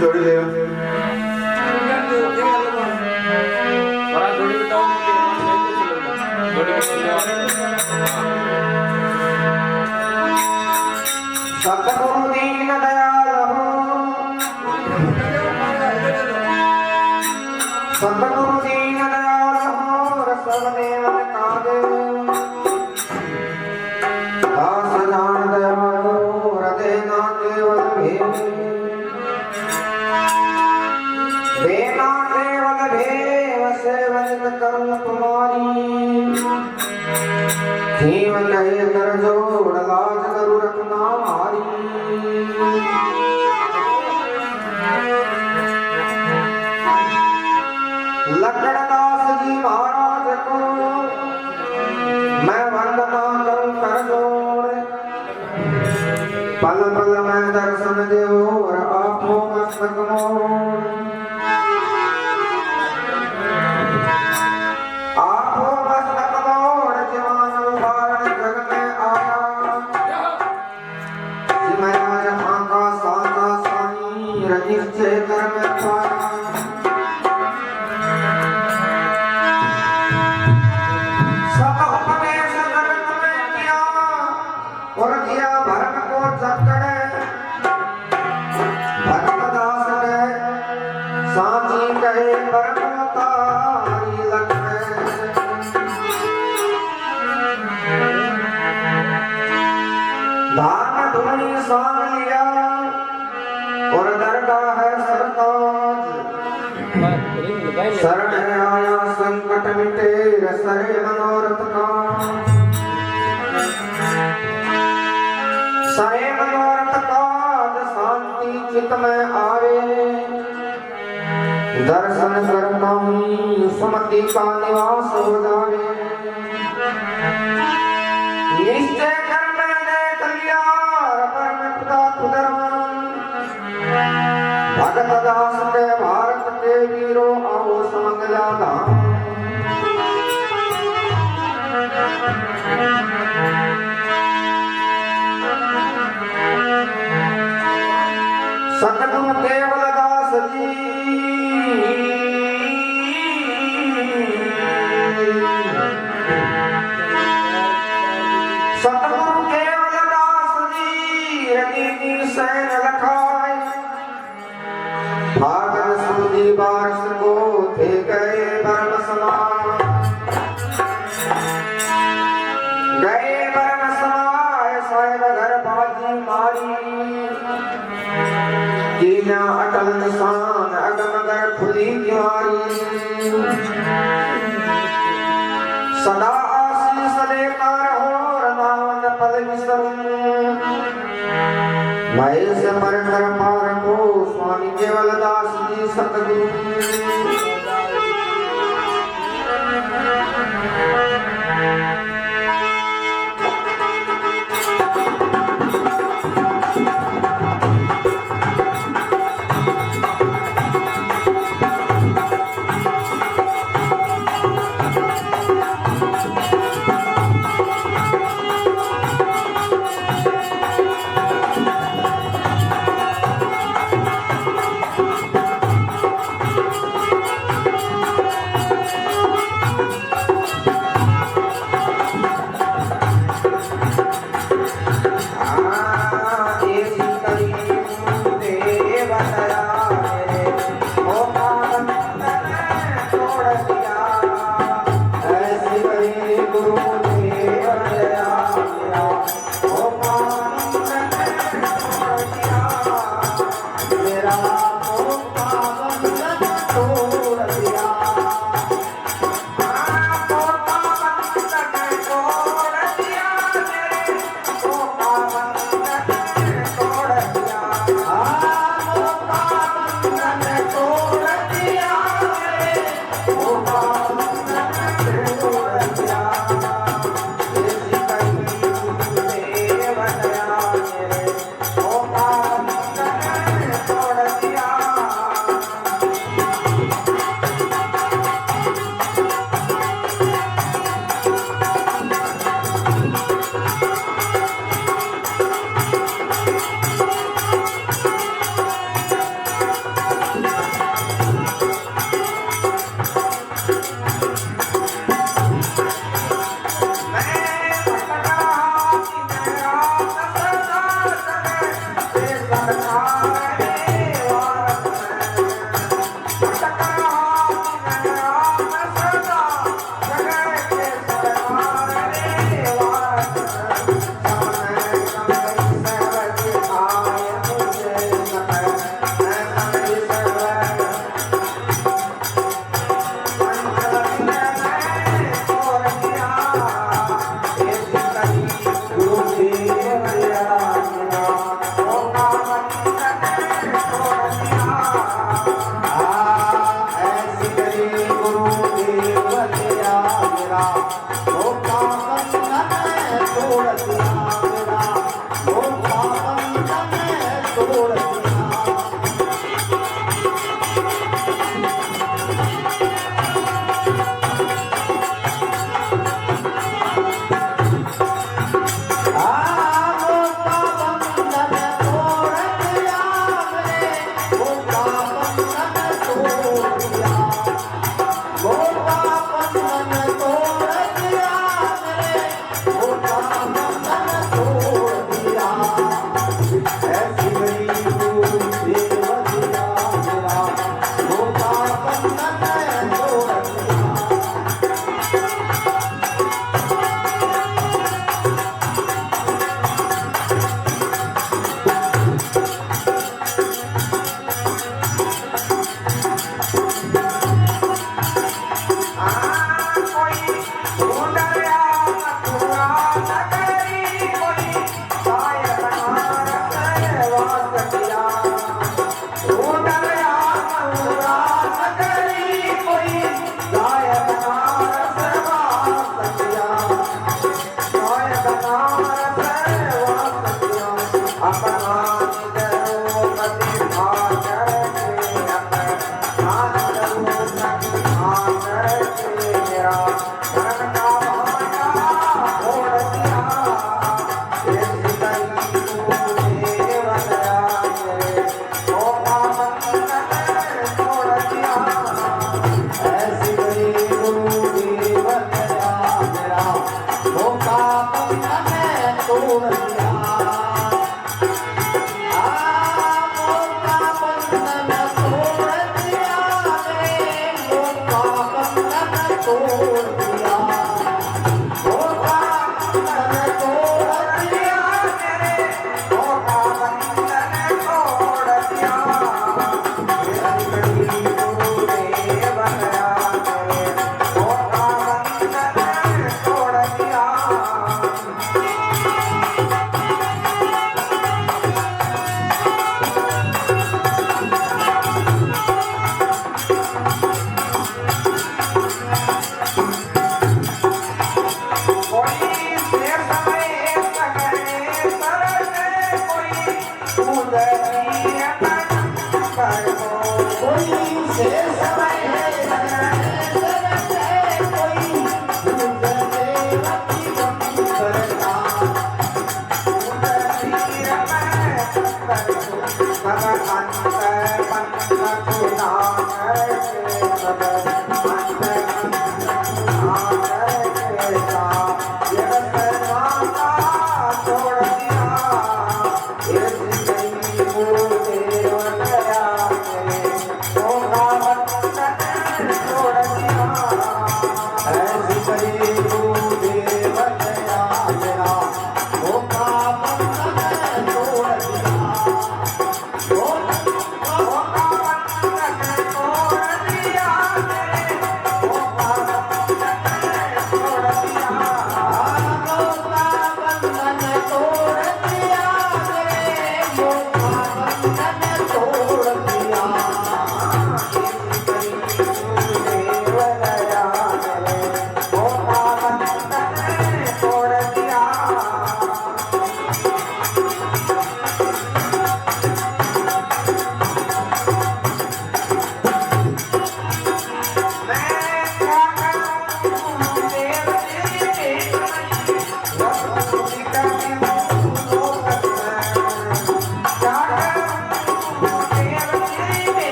जोड़ी ले सतगुरु दीन दयाल हो, सतगुरु दीन दयाल हो, रसव देवन कागे दास जान दयाल हो, हृदय ना केवल भेद बेना केवल भेव सेवन कर्म कुमारी जीव कहे कर जोड़ लाज करू रखना मारी लक्ष्मणदास जी महाराज को मैं वंदना करूं कर जोड़ पल पल मैं दर्शन देव और आपो मस्तक मोड़ आपो मस्तक मोड़ जवान उबारण जग में आया मैं आज आका साका साई रजिस्ट्रे कर में पाया धान धुनी सांग लिया और दरगाह है सरताज शरण आया संकट मिटे सरे मनोरथ का सरे मनोरथ का शांति चित में आवे दर्शन करता हूँ सुमति का निवास हो जावे निश्चय कर मैंने कलिया रबर में खुदा खुदरान भगत दास के भारत के वीरों आओ समंगला धाम सतगुरु केवल दास जी सतगुरु केवल दास जी रति सैन लखाए भागन सुधी बारिश को थे गए बर्म समाए गए बर्म समाए साहेब घर बाजी मारी जीना अटल निशान अगम घर खुली दीवारी सदा आशीष देकर हो रनावन पद विसरूं मैं से पर कर पार को स्वामी केवल दास जी सतगुरु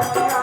Thank you.